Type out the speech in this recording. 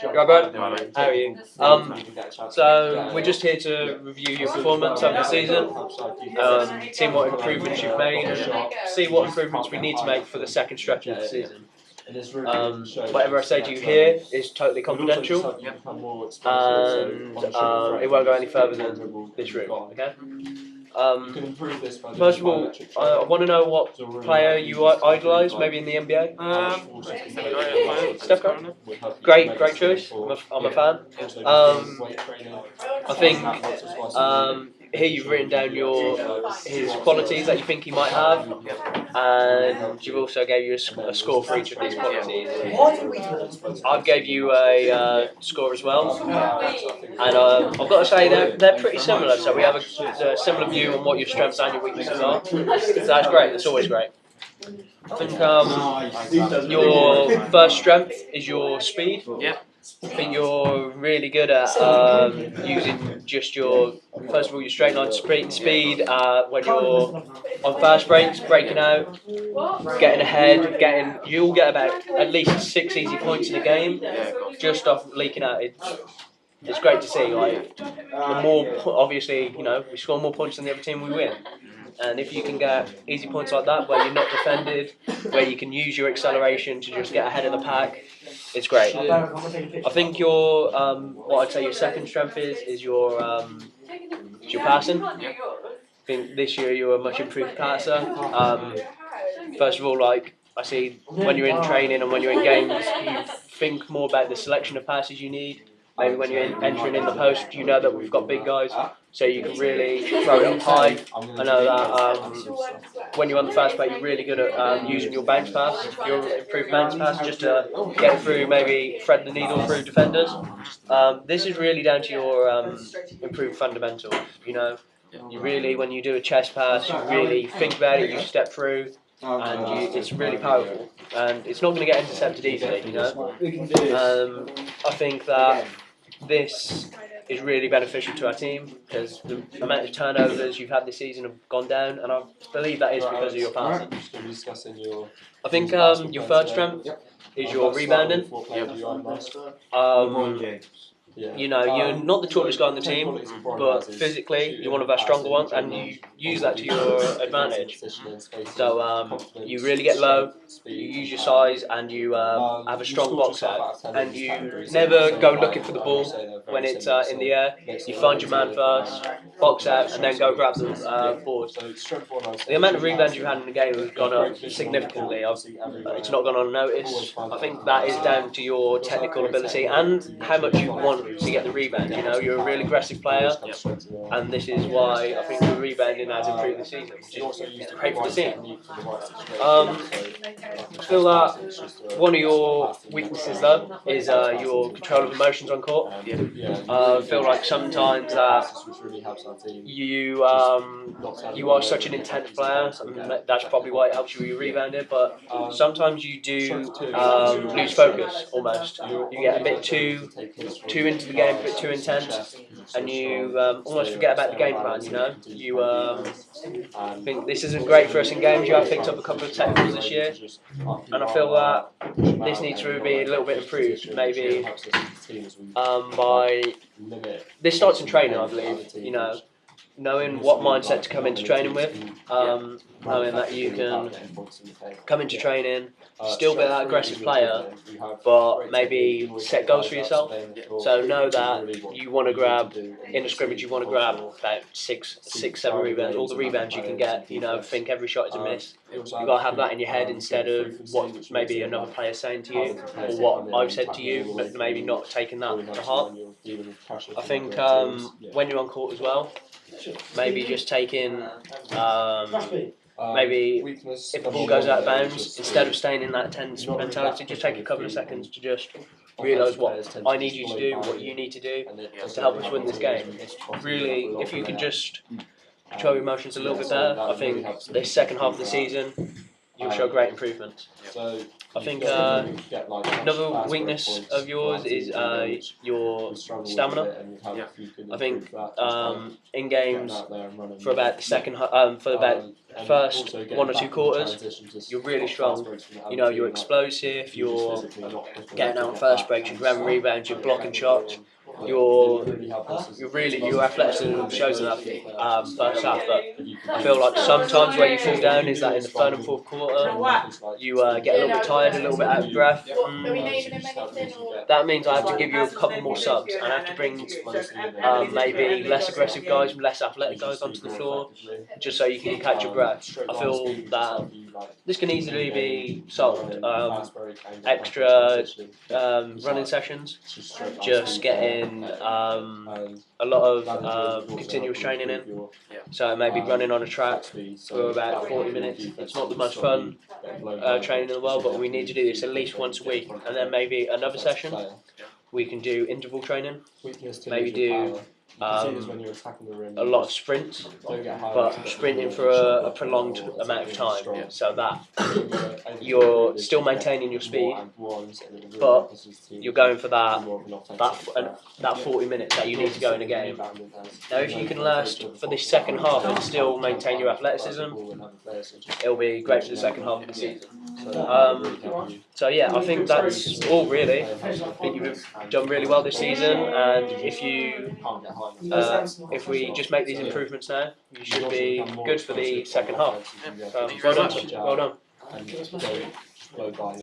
Right, bud? How are you? So we're just here to review your performance over the season, see what improvements you've made, and see what improvements we need to make for the second stretch of the season. Whatever I say to you here is totally confidential, and it won't go any further than this room. Okay. First of all, I want to know what player you idolise, maybe in the NBA. Steph Curry. Great choice. I'm a fan. I think here you've written down his qualities that you think he might have, and you've also gave you a score for each of these qualities. I've gave you a score as well, and I've got to say they're pretty similar. So we have a similar view on what your strengths and your weaknesses are. So that's great. That's always great. I think your first strength is your speed. Yeah. I think you're really good at using just first of all, your straight line speed when you're on fast breaks, breaking out, getting ahead, you'll get about at least 6 easy points in a game just off leaking out. It's great to see. Like, the more, obviously, we score more points than the other team, we win. And if you can get easy points like that, where you're not defended, where you can use your acceleration to just get ahead of the pack, it's great. I think what I'd say your second strength is your passing. I think this year you're a much improved passer. First of all, I see when you're in training and when you're in games, you think more about the selection of passes you need. Maybe when you're entering in the post, you know that we've got big guys, so you can really throw it up high. I know that when you're on the fast break, you're really good at using your bounce pass, your improved bounce pass, just to get through, maybe thread the needle through defenders. This is really down to your improved fundamentals. You really, when you do a chest pass, you really think about it, you step through. And it's really powerful, and it's not going to get intercepted easily. I think that this is really beneficial to our team because the amount of turnovers you've had this season have gone down, and I believe that is because of your passing. I think your third strength is your rebounding. You're not the tallest guy on the team, but physically you're one of our stronger ones, and you use that to your advantage. So you really get low, you use your size, and you have a strong box out, and you never go looking for the ball when it's in the air. You find your man first, box out, and then go grab the board. The amount of rebounds you've had in the game has gone up significantly. It's not gone unnoticed. I think that is down to your technical ability and how much you want to get the rebound. You're a really aggressive player, and this is why I think the rebounding has improved this season, which is great for the team. I feel that one of your weaknesses, though, is your control of emotions on court. I feel like sometimes that you are such an intense player, and that's probably why it helps you with your rebounding, but sometimes you do lose focus almost. You get a bit too into the game, a bit too intense, and you almost forget about the game plan. I think this isn't great for us in games. You have picked up a couple of technicals this year, and I feel that this needs to be a little bit improved. Maybe this starts in training, I believe. Knowing what mindset to come into training with, knowing that you can come into training, still be that aggressive player, but maybe set goals for yourself. So know that you want to grab, in a scrimmage, you want to grab about six, 7 rebounds, all the rebounds you can get, think every shot is a miss. You've got to have that in your head instead of what maybe another player's saying to you, or what I've said to you, but maybe not taking that to heart. I think when you're on court as well, maybe just taking, maybe if the ball goes out of bounds, instead of staying in that tense mentality, just take a couple of seconds to just realise what I need you to do, what you need to do to help us win this game. Really, if you can just control your emotions a little bit better, I think this second half of the season, you'll show great improvements. So I think another weakness of yours is your stamina. I think in games for about the for about first 1 or 2 quarters, you're really strong. You know, you're explosive. You're getting out on first breaks. You're grabbing rebounds. You're blocking shots. Your athleticism shows in that first half, but I feel like sometimes where you fall down is that in the third and fourth quarter you get a little bit tired, a little bit out of breath. That means I have to give you a couple more subs, and I have to bring maybe less aggressive guys, less athletic guys onto the floor, just so you can catch your breath. I feel that this can easily be solved. Extra running sessions, just getting a lot of continuous training in. So maybe running on a track for about 40 minutes. It's not the most fun training in the world, but we need to do this at least once a week, and then maybe another session. We can do interval training. Maybe do a lot of sprints, but sprinting for a prolonged amount of time, so that you're still maintaining your speed, but you're going for that 40 minutes that you need to go in a game. Now, if you can last for this second half and still maintain your athleticism, it'll be great for the second half of the season. So yeah, I think that's all really. I think you've done really well this season, and if we just make these improvements now, you should be good for the second half. So well done.